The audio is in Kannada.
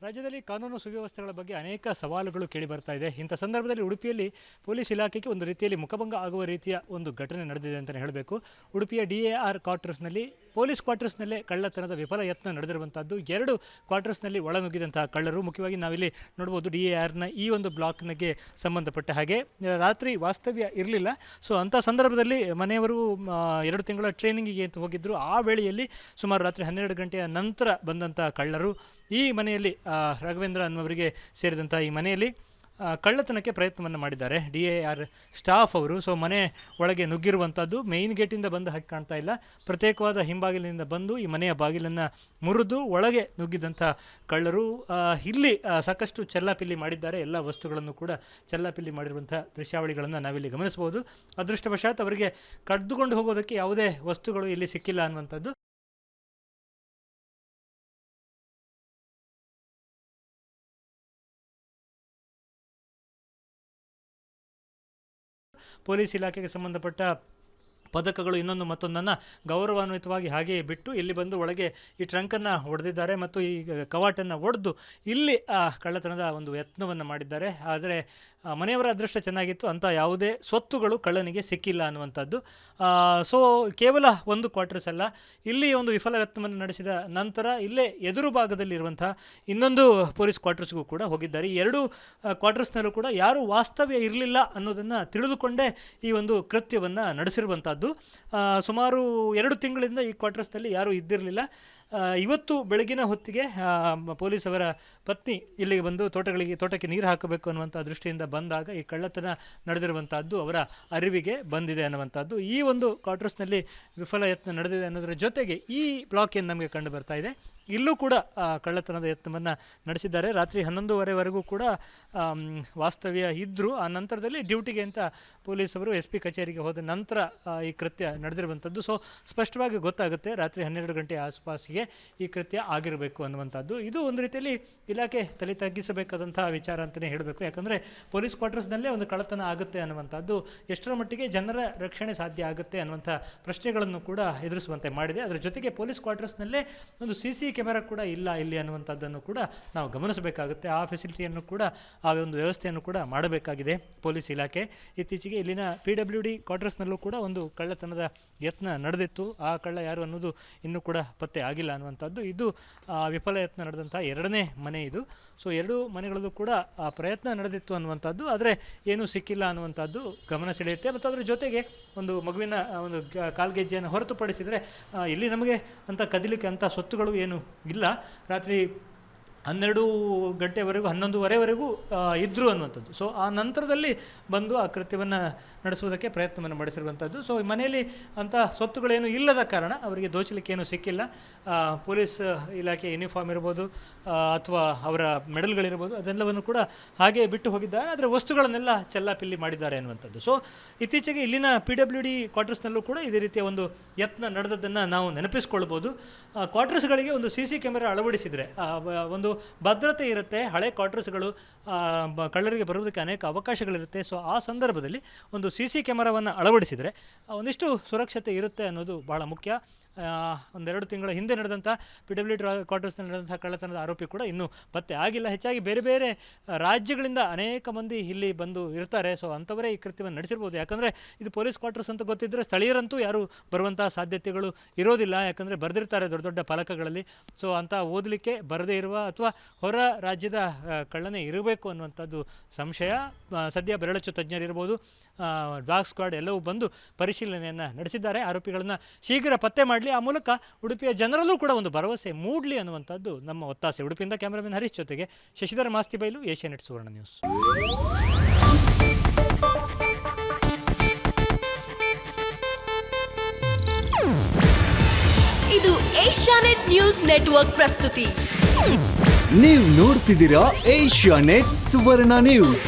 ರಾಜ್ಯದಲ್ಲಿ ಕಾನೂನು ಸುವ್ಯವಸ್ಥೆಗಳ ಬಗ್ಗೆ ಅನೇಕ ಸವಾಲುಗಳು ಕೇಳಿ ಬರ್ತಾ ಇದೆ. ಇಂಥ ಸಂದರ್ಭದಲ್ಲಿ ಉಡುಪಿಯಲ್ಲಿ ಪೊಲೀಸ್ ಇಲಾಖೆಗೆ ಒಂದು ರೀತಿಯಲ್ಲಿ ಮುಖಭಂಗ ಆಗುವ ರೀತಿಯ ಒಂದು ಘಟನೆ ನಡೆದಿದೆ ಅಂತಲೇ ಹೇಳಬೇಕು. ಉಡುಪಿಯ DAR ಕ್ವಾರ್ಟರ್ಸ್ನಲ್ಲಿ ಪೊಲೀಸ್ ಕ್ವಾರ್ಟರ್ಸ್ನಲ್ಲೇ ಕಳ್ಳತನದ ವಿಫಲ ಯತ್ನ ನಡೆದಿರುವಂಥದ್ದು. 2 ಕ್ವಾರ್ಟರ್ಸ್ನಲ್ಲಿ ಒಳನುಗ್ಗಿದಂತಹ ಕಳ್ಳರು, ಮುಖ್ಯವಾಗಿ ನಾವಿಲ್ಲಿ ನೋಡ್ಬೋದು DARನ ಈ ಒಂದು ಬ್ಲಾಕ್ಗೆ ಸಂಬಂಧಪಟ್ಟ ಹಾಗೆ ರಾತ್ರಿ ವಾಸ್ತವ್ಯ ಇರಲಿಲ್ಲ. ಸೊ ಅಂಥ ಸಂದರ್ಭದಲ್ಲಿ ಮನೆಯವರು 2 ತಿಂಗಳ ಟ್ರೈನಿಂಗಿಗೆ ಅಂತ ಹೋಗಿದ್ದರು. ಆ ವೇಳೆಯಲ್ಲಿ ಸುಮಾರು ರಾತ್ರಿ 12 ಗಂಟೆಯ ನಂತರ ಬಂದಂಥ ಕಳ್ಳರು ಈ ಮನೆಯಲ್ಲಿ ರಾಘವೇಂದ್ರ ಅನ್ನುವರಿಗೆ ಸೇರಿದಂಥ ಈ ಮನೆಯಲ್ಲಿ ಕಳ್ಳತನಕ್ಕೆ ಪ್ರಯತ್ನವನ್ನು ಮಾಡಿದ್ದಾರೆ DAR ಸ್ಟಾಫ್ ಅವರು. ಸೊ ಮನೆ ಒಳಗೆ ನುಗ್ಗಿರುವಂಥದ್ದು ಮೇಯ್ನ್ ಗೇಟಿಂದ ಬಂದ ಹಾಗೆ ಕಾಣ್ತಾ ಇಲ್ಲ, ಪ್ರತ್ಯೇಕವಾದ ಹಿಂಬಾಗಿಲಿನಿಂದ ಬಂದು ಈ ಮನೆಯ ಬಾಗಿಲನ್ನು ಮುರಿದು ಒಳಗೆ ನುಗ್ಗಿದಂಥ ಕಳ್ಳರು ಇಲ್ಲಿ ಸಾಕಷ್ಟು ಚೆಲ್ಲಾಪಿಲ್ಲಿ ಮಾಡಿದ್ದಾರೆ. ಎಲ್ಲ ವಸ್ತುಗಳನ್ನು ಕೂಡ ಚೆಲ್ಲಾಪಿಲ್ಲಿ ಮಾಡಿರುವಂಥ ದೃಶ್ಯಾವಳಿಗಳನ್ನು ನಾವಿಲ್ಲಿ ಗಮನಿಸಬಹುದು. ಅದೃಷ್ಟವಶಾತ್ ಅವರಿಗೆ ಕದ್ದುಕೊಂಡು ಹೋಗೋದಕ್ಕೆ ಯಾವುದೇ ವಸ್ತುಗಳು ಇಲ್ಲಿ ಸಿಕ್ಕಿಲ್ಲ ಅನ್ನುವಂಥದ್ದು. ಪೊಲೀಸ್ ಇಲಾಖೆಗೆ ಸಂಬಂಧಪಟ್ಟ ಪದಕಗಳು ಇನ್ನೊಂದು ಮತ್ತೊಂದನ್ನು ಗೌರವಾನ್ವಿತವಾಗಿ ಹಾಗೆಯೇ ಬಿಟ್ಟು ಇಲ್ಲಿ ಬಂದು ಒಳಗೆ ಈ ಟ್ರಂಕನ್ನು ಹೊಡೆದಿದ್ದಾರೆ ಮತ್ತು ಈ ಕವಾಟನ್ನು ಒಡೆದು ಇಲ್ಲಿ ಕಳ್ಳತನದ ಒಂದು ಯತ್ನವನ್ನು ಮಾಡಿದ್ದಾರೆ. ಆದರೆ ಮನೆಯವರ ಅದೃಷ್ಟ ಚೆನ್ನಾಗಿತ್ತು, ಅಂಥ ಯಾವುದೇ ಸ್ವತ್ತುಗಳು ಕಳ್ಳನಿಗೆ ಸಿಕ್ಕಿಲ್ಲ ಅನ್ನುವಂಥದ್ದು. ಸೊ ಕೇವಲ ಒಂದು ಕ್ವಾರ್ಟರ್ಸ್ ಅಲ್ಲ, ಇಲ್ಲಿ ಒಂದು ವಿಫಲ ಯತ್ನವನ್ನು ನಡೆಸಿದ ನಂತರ ಇಲ್ಲೇ ಎದುರು ಭಾಗದಲ್ಲಿರುವಂಥ ಇನ್ನೊಂದು ಪೊಲೀಸ್ ಕ್ವಾರ್ಟರ್ಸ್ಗೂ ಕೂಡ ಹೋಗಿದ್ದಾರೆ. ಈ 2 ಕ್ವಾರ್ಟರ್ಸ್ನಲ್ಲೂ ಕೂಡ ಯಾರೂ ವಾಸ್ತವ್ಯ ಇರಲಿಲ್ಲ ಅನ್ನೋದನ್ನು ತಿಳಿದುಕೊಂಡೇ ಈ ಒಂದು ಕೃತ್ಯವನ್ನು ನಡೆಸಿರುವಂಥದ್ದು. ಸುಮಾರು 2 ತಿಂಗಳಿಂದ ಈ ಕ್ವಾರ್ಟರ್ಸ್ನಲ್ಲಿ ಯಾರೂ ಇದ್ದಿರಲಿಲ್ಲ. ಇವತ್ತು ಬೆಳಗಿನ ಹೊತ್ತಿಗೆ ಪೊಲೀಸವರ ಪತ್ನಿ ಇಲ್ಲಿಗೆ ಬಂದು ತೋಟಕ್ಕೆ ನೀರು ಹಾಕಬೇಕು ಅನ್ನುವಂಥ ದೃಷ್ಟಿಯಿಂದ ಬಂದಾಗ ಈ ಕಳ್ಳತನ ನಡೆದಿರುವಂಥದ್ದು ಅವರ ಅರಿವಿಗೆ ಬಂದಿದೆ ಅನ್ನುವಂಥದ್ದು. ಈ ಒಂದು ಕ್ವಾರ್ಟರ್ಸ್ನಲ್ಲಿ ವಿಫಲ ಯತ್ನ ನಡೆದಿದೆ ಅನ್ನೋದರ ಜೊತೆಗೆ ಈ ಬ್ಲಾಕ್ ಏನು ನಮಗೆ ಕಂಡು ಬರ್ತಾ ಇದೆ, ಇಲ್ಲೂ ಕೂಡ ಕಳ್ಳತನದ ಯತ್ನವನ್ನು ನಡೆಸಿದ್ದಾರೆ. ರಾತ್ರಿ 11:30ವರೆಗೂ ಕೂಡ ವಾಸ್ತವ್ಯ ಇದ್ದರು. ಆ ನಂತರದಲ್ಲಿ ಡ್ಯೂಟಿಗೆ ಅಂತ ಪೊಲೀಸವರು SP ಕಚೇರಿಗೆ ಹೋದ ನಂತರ ಈ ಕೃತ್ಯ ನಡೆದಿರುವಂಥದ್ದು. ಸೊ ಸ್ಪಷ್ಟವಾಗಿ ಗೊತ್ತಾಗುತ್ತೆ ರಾತ್ರಿ 12 ಗಂಟೆ ಆಸುಪಾಸಿಗೆ ಈ ಕೃತ್ಯ ಆಗಿರಬೇಕು ಅನ್ನುವಂಥದ್ದು. ಇದು ಒಂದು ರೀತಿಯಲ್ಲಿ ಇಲಾಖೆ ತಲೆ ತಗ್ಗಿಸಬೇಕಾದಂಥ ವಿಚಾರ ಅಂತಲೇ ಹೇಳಬೇಕು. ಯಾಕಂದರೆ ಪೊಲೀಸ್ ಕ್ವಾರ್ಟರ್ಸ್ನಲ್ಲೇ ಒಂದು ಕಳ್ಳತನ ಆಗುತ್ತೆ ಅನ್ನುವಂಥದ್ದು ಎಷ್ಟರ ಮಟ್ಟಿಗೆ ಜನರ ರಕ್ಷಣೆ ಸಾಧ್ಯ ಆಗುತ್ತೆ ಅನ್ನುವಂಥ ಪ್ರಶ್ನೆಗಳನ್ನು ಕೂಡ ಎದುರಿಸುವಂತೆ ಮಾಡಿದೆ. ಅದರ ಜೊತೆಗೆ ಪೊಲೀಸ್ ಕ್ವಾರ್ಟರ್ಸ್ನಲ್ಲೇ ಒಂದು CC ಕ್ಯಾಮೆರಾ ಕೂಡ ಇಲ್ಲ ಇಲ್ಲಿ ಅನ್ನುವಂಥದ್ದನ್ನು ಕೂಡ ನಾವು ಗಮನಿಸಬೇಕಾಗುತ್ತೆ. ಆ ಫೆಸಿಲಿಟಿಯನ್ನು ಕೂಡ, ಆ ಒಂದು ವ್ಯವಸ್ಥೆಯನ್ನು ಕೂಡ ಮಾಡಬೇಕಾಗಿದೆ ಪೊಲೀಸ್ ಇಲಾಖೆ. ಇತ್ತೀಚೆಗೆ ಇಲ್ಲಿನ PWD ಕ್ವಾರ್ಟರ್ಸ್ನಲ್ಲೂ ಕೂಡ ಒಂದು ಕಳ್ಳತನದ ಯತ್ನ ನಡೆದಿತ್ತು. ಆ ಕಳ್ಳ ಯಾರು ಅನ್ನೋದು ಇನ್ನೂ ಕೂಡ ಪತ್ತೆ ಆಗಿಲ್ಲ ಅನ್ನುವಂಥದ್ದು. ಇದು ವಿಫಲ ಯತ್ನ ನಡೆದಂಥ 2ನೇ ಮನೆ ಇದು. ಸೊ 2 ಮನೆಗಳಲ್ಲೂ ಕೂಡ ಪ್ರಯತ್ನ ನಡೆದಿತ್ತು ಅನ್ನುವಂಥದ್ದು, ಆದರೆ ಏನೂ ಸಿಕ್ಕಿಲ್ಲ ಅನ್ನುವಂಥದ್ದು ಗಮನ ಸೆಳೆಯುತ್ತೆ. ಮತ್ತು ಅದರ ಜೊತೆಗೆ ಒಂದು ಮಗುವಿನ ಒಂದು ಕಾಲ್ಗೆಜ್ಜೆಯನ್ನು ಹೊರತುಪಡಿಸಿದರೆ ಇಲ್ಲಿ ನಮಗೆ ಅಂಥ ಕದಿಲಿಕ್ಕೆ ಅಂಥ ಸ್ವತ್ತುಗಳು ಏನು ಇಲ್ಲ. ರಾತ್ರಿ 12 ಗಂಟೆವರೆಗೂ 11:30ವರೆಗೂ ಇದ್ದರು ಅನ್ನುವಂಥದ್ದು. ಸೊ ಆ ನಂತರದಲ್ಲಿ ಬಂದು ಆ ಕೃತ್ಯವನ್ನು ನಡೆಸುವುದಕ್ಕೆ ಪ್ರಯತ್ನವನ್ನು ಮಾಡಿಸಿರುವಂಥದ್ದು. ಸೊ ಈ ಮನೆಯಲ್ಲಿ ಅಂಥ ಸ್ವತ್ತುಗಳೇನು ಇಲ್ಲದ ಕಾರಣ ಅವರಿಗೆ ದೋಚಲಿಕ್ಕೆ ಏನೂ ಸಿಕ್ಕಿಲ್ಲ. ಪೊಲೀಸ್ ಇಲಾಖೆ ಯೂನಿಫಾರ್ಮ್ ಇರ್ಬೋದು ಅಥವಾ ಅವರ ಮೆಡಲ್ಗಳಿರ್ಬೋದು, ಅದೆಲ್ಲವನ್ನು ಕೂಡ ಹಾಗೆ ಬಿಟ್ಟು ಹೋಗಿದ್ದಾರೆ. ಆದರೆ ವಸ್ತುಗಳನ್ನೆಲ್ಲ ಚೆಲ್ಲಾಪಿಲ್ಲಿ ಮಾಡಿದ್ದಾರೆ ಅನ್ನುವಂಥದ್ದು. ಸೊ ಇತ್ತೀಚೆಗೆ ಇಲ್ಲಿನ PWD ಕ್ವಾರ್ಟರ್ಸ್ನಲ್ಲೂ ಕೂಡ ಇದೇ ರೀತಿಯ ಒಂದು ಯತ್ನ ನಡೆದದ್ದನ್ನು ನಾವು ನೆನಪಿಸ್ಕೊಳ್ಬೋದು. ಕ್ವಾರ್ಟರ್ಸ್ಗಳಿಗೆ ಒಂದು CC ಕ್ಯಾಮೆರಾ ಅಳವಡಿಸಿದರೆ ಒಂದು ಭದ್ರತೆ ಇರುತ್ತೆ. ಹಳೆ ಕ್ವಾರ್ಟರ್ಸ್ಗಳು ಕಳ್ಳರಿಗೆ ಬರುವುದಕ್ಕೆ ಅನೇಕ ಅವಕಾಶಗಳಿರುತ್ತೆ. ಸೊ ಆ ಸಂದರ್ಭದಲ್ಲಿ ಒಂದು CC ಕ್ಯಾಮೆರಾವನ್ನು ಅಳವಡಿಸಿದರೆ ಒಂದಿಷ್ಟು ಸುರಕ್ಷತೆ ಇರುತ್ತೆ ಅನ್ನೋದು ಬಹಳ ಮುಖ್ಯ. 1-2 ತಿಂಗಳ ಹಿಂದೆ ನಡೆದಂಥ PWD ಕ್ವಾರ್ಟರ್ಸ್ನಲ್ಲಿ ನಡೆದಂಥ ಕಳ್ಳತನದ ಆರೋಪಿ ಕೂಡ ಇನ್ನೂ ಪತ್ತೆ ಆಗಿಲ್ಲ. ಹೆಚ್ಚಾಗಿ ಬೇರೆ ಬೇರೆ ರಾಜ್ಯಗಳಿಂದ ಅನೇಕ ಮಂದಿ ಇಲ್ಲಿ ಬಂದು ಇರ್ತಾರೆ. ಸೊ ಅಂಥವರೇ ಈ ಕೃತ್ಯವನ್ನು ನಡೆಸಿರ್ಬೋದು. ಯಾಕಂದರೆ ಇದು ಪೊಲೀಸ್ ಕ್ವಾರ್ಟರ್ಸ್ ಅಂತ ಗೊತ್ತಿದ್ದರೆ ಸ್ಥಳೀಯರಂತೂ ಯಾರೂ ಬರುವಂಥ ಸಾಧ್ಯತೆಗಳು ಇರೋದಿಲ್ಲ. ಯಾಕಂದರೆ ಬರೆದಿರ್ತಾರೆ ದೊಡ್ಡ ದೊಡ್ಡ ಫಲಕಗಳಲ್ಲಿ. ಸೊ ಅಂಥ ಓದಲಿಕ್ಕೆ ಬರದೇ ಇರುವ ಅಥವಾ ಹೊರ ರಾಜ್ಯದ ಕಳ್ಳನೇ ಇರಬೇಕು ಅನ್ನುವಂಥದ್ದು ಸಂಶಯ. ಸದ್ಯ ಬೆರಳಚ್ಚು ತಜ್ಞರಿರ್ಬೋದು, ಡಾಗ್ ಸ್ಕ್ವಾಡ್ ಎಲ್ಲವೂ ಬಂದು ಪರಿಶೀಲನೆಯನ್ನು ನಡೆಸಿದ್ದಾರೆ. ಆರೋಪಿಗಳನ್ನು ಶೀಘ್ರ ಪತ್ತೆ ಮಾಡಲಿ, ಆ ಮೂಲಕ ಉಡುಪಿಯ ಜನರಲ್ಲೂ ಕೂಡ ಒಂದು ಭರವಸೆ ಮೂಡಲಿ ಅನ್ನುವಂಥದ್ದು ನಮ್ಮ ಒತ್ತಾಸೆ. ಉಡುಪಿಯಿಂದ ಕ್ಯಾಮರಾಮನ್ ಹರೀಶ್ ಜೊತೆಗೆ ಶಶಿಧರ ಮಾಸ್ತಿಬೈಲು, ಏಷ್ಯಾನೆಟ್ ಸುವರ್ಣ ನ್ಯೂಸ್. ಇದು ಏಷ್ಯಾನೆಟ್ ನ್ಯೂಸ್ ನೆಟ್ವರ್ಕ್ ಪ್ರಸ್ತುತಿ. ನೀವು ನೋಡ್ತಿದ್ದೀರಾ ಏಷ್ಯಾನೆಟ್ ಸುವರ್ಣ ನ್ಯೂಸ್.